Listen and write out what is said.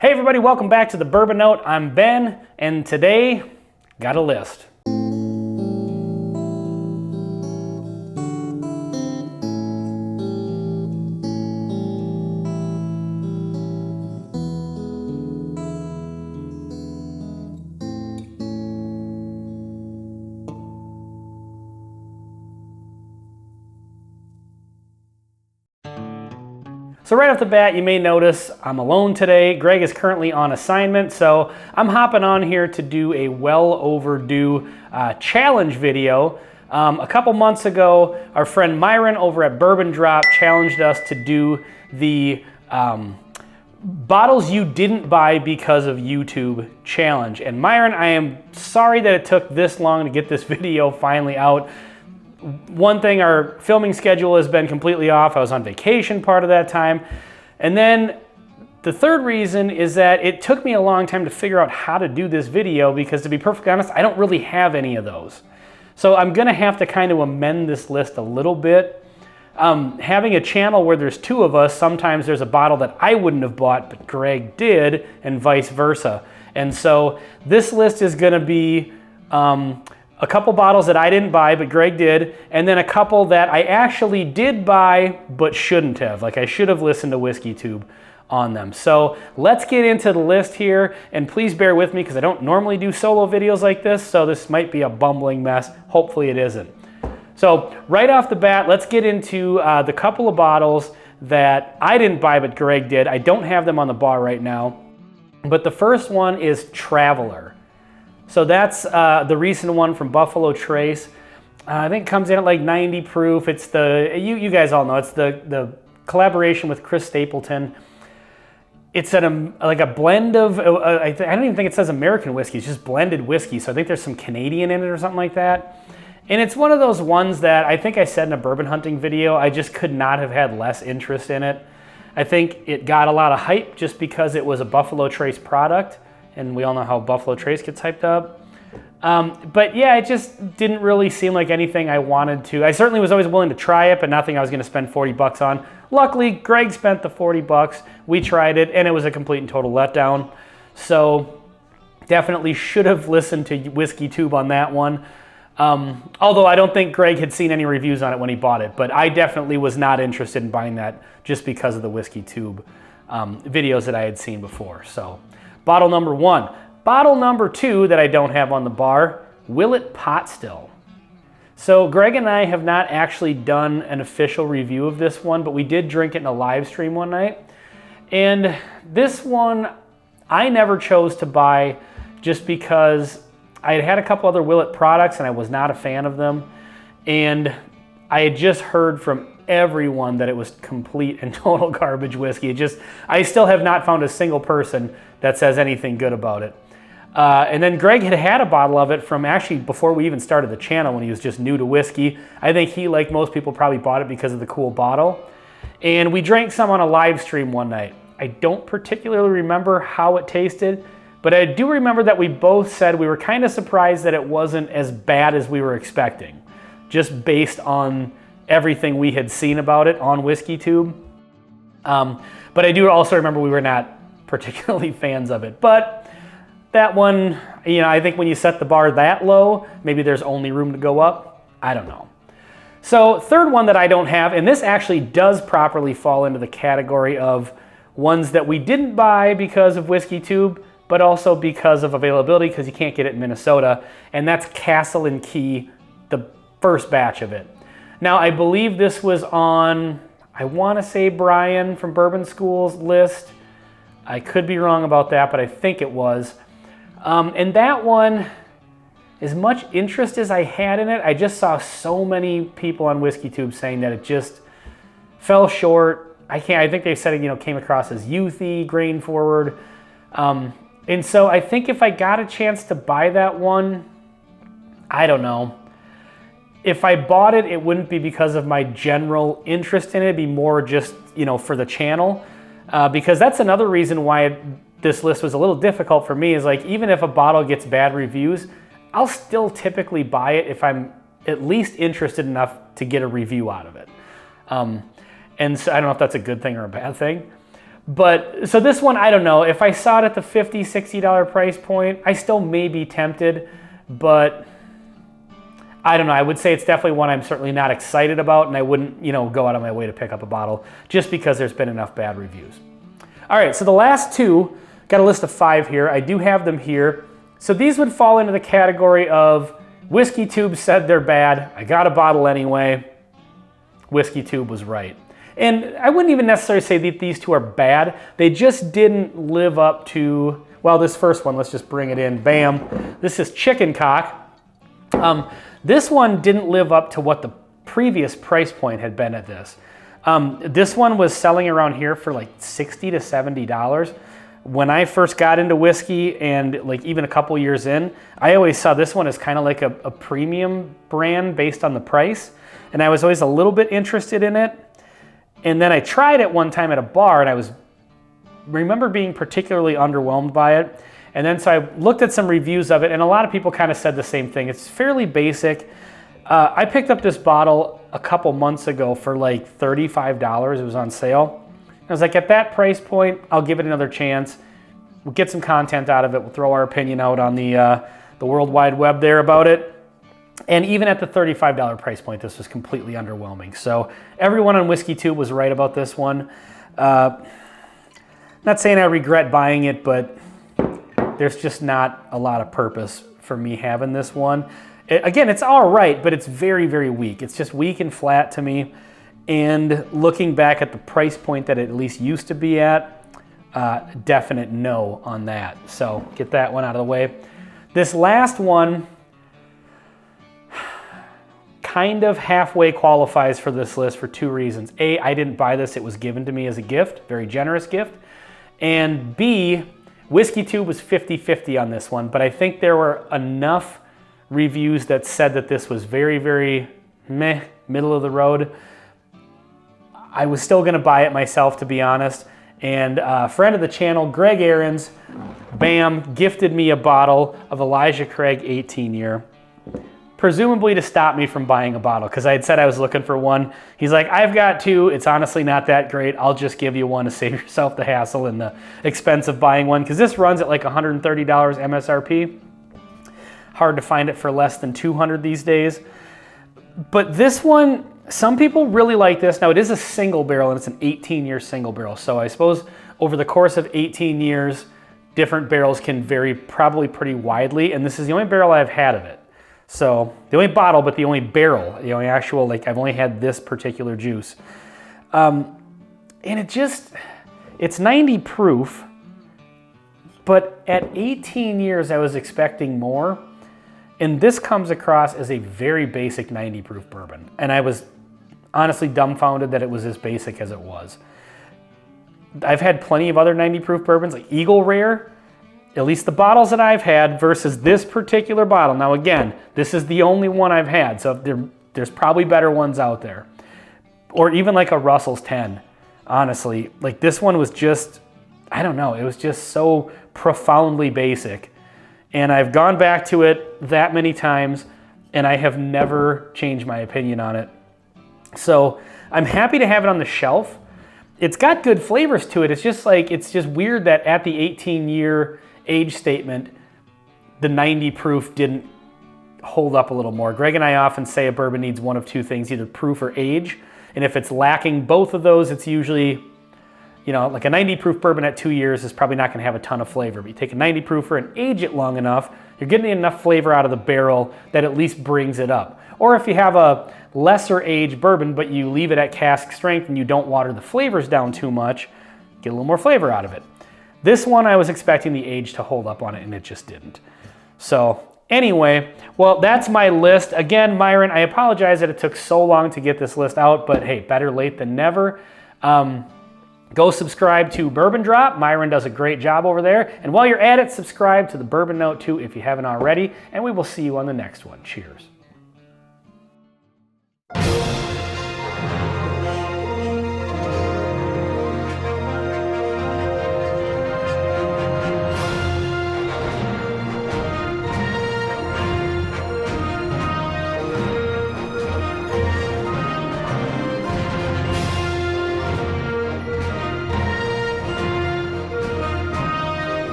Hey everybody, welcome back to the Bourbon Note. I'm Ben, and today, got a list. So right off the bat, you may notice I'm alone today. Greg is currently on assignment, so I'm hopping on here to do a well overdue challenge video. A couple months ago, our friend Myron over at Bourbon Drop challenged us to do the bottles you didn't buy because of YouTube challenge. And Myron, I am sorry that it took this long to get this video finally out. One thing, our filming schedule has been completely off. I was on vacation part of that time. And then the third reason is that it took me a long time to figure out how to do this video because, to be perfectly honest, I don't really have any of those. So I'm gonna have to kind of amend this list a little bit. Having a channel where there's two of us, sometimes there's a bottle that I wouldn't have bought, but Greg did, and vice versa. And so this list is gonna be a couple bottles that I didn't buy, but Greg did, and then a couple that I actually did buy, but shouldn't have. Like, I should have listened to Whiskey Tube on them. So let's get into the list here, and please bear with me because I don't normally do solo videos like this, so this might be a bumbling mess. Hopefully it isn't. So right off the bat, let's get into the couple of bottles that I didn't buy, but Greg did. I don't have them on the bar right now, but the first one is Traveler. So that's the recent one from Buffalo Trace. I think it comes in at like 90 proof. It's the, you guys all know, it's the collaboration with Chris Stapleton. It's like a blend of, I don't even think it says American whiskey, it's just blended whiskey. So I think there's some Canadian in it or something like that. And it's one of those ones that I think I said in a bourbon hunting video, I just could not have had less interest in it. I think it got a lot of hype just because it was a Buffalo Trace product. And we all know how Buffalo Trace gets hyped up. But yeah, it just didn't really seem like anything I wanted to. I certainly was always willing to try it, but nothing I was gonna spend 40 bucks on. Luckily, Greg spent the 40 bucks. We tried it, and it was a complete and total letdown. So definitely should have listened to Whiskey Tube on that one. Although I don't think Greg had seen any reviews on it when he bought it, but I definitely was not interested in buying that just because of the Whiskey Tube videos that I had seen before. So. Bottle number one. Bottle number two that I don't have on the bar, Willet Pot Still. So Greg and I have not actually done an official review of this one, but we did drink it in a live stream one night. And this one, I never chose to buy just because I had had a couple other Willet products and I was not a fan of them. And I had just heard from everyone that it was complete and total garbage whiskey. I still have not found a single person that says anything good about it. And then Greg had a bottle of it from actually before we even started the channel when he was just new to whiskey. I think he, like most people, probably bought it because of the cool bottle. And we drank some on a live stream one night. I don't particularly remember how it tasted, but I do remember that we both said we were kind of surprised that it wasn't as bad as we were expecting, just based on everything we had seen about it on Whiskey Tube. But I do also remember we were not particularly fans of it. But that one, I think when you set the bar that low, maybe there's only room to go up. I don't know. So third one that I don't have, and this actually does properly fall into the category of ones that we didn't buy because of Whiskey Tube, but also because of availability, because you can't get it in Minnesota, and that's Castle and Key, the first batch of it. Now, I believe this was on, I want to say Brian from Bourbon School's list. I could be wrong about that, but I think it was. And that one, as much interest as I had in it, I just saw so many people on Whiskey Tube saying that it just fell short. I think they said it, came across as youthy, grain forward. And so I think if I got a chance to buy that one, I don't know. If I bought it, it wouldn't be because of my general interest in it. It'd be more just, for the channel. Because that's another reason why this list was a little difficult for me, is like, even if a bottle gets bad reviews, I'll still typically buy it if I'm at least interested enough to get a review out of it. And so I don't know if that's a good thing or a bad thing. But so this one, I don't know. If I saw it at the $50, $60 price point, I still may be tempted, but I don't know. I would say it's definitely one I'm certainly not excited about, and I wouldn't, go out of my way to pick up a bottle just because there's been enough bad reviews. All right, so the last two, got a list of 5 here. I do have them here. So these would fall into the category of Whiskey Tube said they're bad. I got a bottle anyway. Whiskey Tube was right. And I wouldn't even necessarily say that these two are bad. They just didn't live up to, well, this first one, let's just bring it in. Bam. This is Chicken Cock. This one didn't live up to what the previous price point had been at this. This one was selling around here for like $60 to $70. When I first got into whiskey, and like even a couple years in, I always saw this one as kind of like a premium brand based on the price. And I was always a little bit interested in it. And then I tried it one time at a bar, and I remember being particularly underwhelmed by it. And then so I looked at some reviews of it, and a lot of people kind of said the same thing. It's fairly basic. I picked up this bottle a couple months ago for like $35. It was on sale. I was like, at that price point, I'll give it another chance. We'll get some content out of it. We'll throw our opinion out on the World Wide Web there about it. And even at the $35 price point, this was completely underwhelming. So everyone on Whiskey Tube was right about this one. Not saying I regret buying it, but there's just not a lot of purpose for me having this one. Again, it's all right, but it's very, very weak. It's just weak and flat to me. And looking back at the price point that it at least used to be at, definite no on that. So get that one out of the way. This last one kind of halfway qualifies for this list for 2 reasons. A, I didn't buy this. It was given to me as a gift, very generous gift. And B, Whiskey Tube was 50-50 on this one, but I think there were enough reviews that said that this was very, very meh, middle of the road. I was still gonna buy it myself, to be honest. And a friend of the channel, Greg Ahrens, bam, gifted me a bottle of Elijah Craig 18 year. Presumably to stop me from buying a bottle, because I had said I was looking for one. He's like, I've got 2. It's honestly not that great. I'll just give you one to save yourself the hassle and the expense of buying one, because this runs at like $130 MSRP. Hard to find it for less than $200 these days. But this one, some people really like this. Now it is a single barrel, and it's an 18-year single barrel. So I suppose over the course of 18 years, different barrels can vary probably pretty widely. And this is the only barrel I've had of it. So the only bottle, but the only barrel, the only actual, like I've only had this particular juice. And it's 90 proof, but at 18 years I was expecting more. And this comes across as a very basic 90 proof bourbon. And I was honestly dumbfounded that it was as basic as it was. I've had plenty of other 90 proof bourbons, like Eagle Rare. At least the bottles that I've had versus this particular bottle. Now again, this is the only one I've had, so there's probably better ones out there. Or even like a Russell's 10, honestly. Like this one was just, I don't know, it was just so profoundly basic. And I've gone back to it that many times, and I have never changed my opinion on it. So I'm happy to have it on the shelf. It's got good flavors to it. It's just weird that at the 18-year age statement, the 90 proof didn't hold up a little more. Greg and I often say a bourbon needs one of 2 things, either proof or age. And if it's lacking both of those, it's usually, like a 90 proof bourbon at 2 years is probably not gonna have a ton of flavor. But you take a 90 proofer and age it long enough, you're getting enough flavor out of the barrel that at least brings it up. Or if you have a lesser age bourbon, but you leave it at cask strength and you don't water the flavors down too much, get a little more flavor out of it. This one, I was expecting the age to hold up on it, and it just didn't. So anyway, well, that's my list. Again, Myron, I apologize that it took so long to get this list out, but hey, better late than never. Go subscribe to Bourbon Drop. Myron does a great job over there. And while you're at it, subscribe to the Bourbon Note too if you haven't already, and we will see you on the next one. Cheers.